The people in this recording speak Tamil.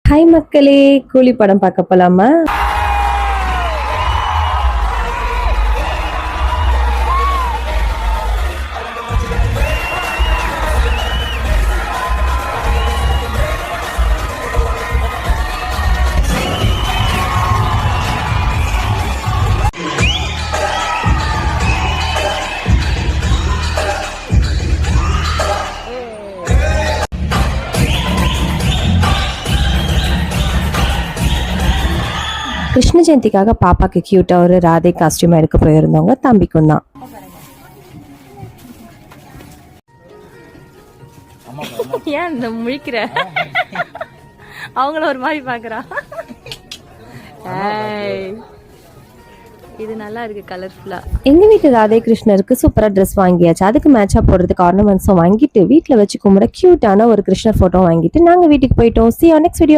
ஹாய் மக்களே, கூலி படம் பார்க்க போலாமா? கிருஷ்ண ஜெயந்திக்காக பாப்பாக்கு கியூட்டா ஒரு ராதே காஸ்டியூம் எடுக்க போயிருந்தவங்க தம்பிக்கும் தான். ஏன் இந்த முழிக்கிற? அவங்கள ஒரு மாதிரி பாக்குறா. இது நல்லா இருக்கு, கலர்ஃபுல்லா. எங்க வீட்டு ராதே கிருஷ்ணருக்கு சூப்பரா ட்ரெஸ் வாங்கியாச்சு. அதுக்கு மேட்சா போடுறதுக்கு ஆர்னமெண்ட்ஸும் வாங்கிட்டு வீட்டுல வச்சு கும்பிட கியூட்டான ஒரு கிருஷ்ணர் போட்டோ வாங்கிட்டு நாங்க வீட்டுக்கு போயிட்டோம். See you next video.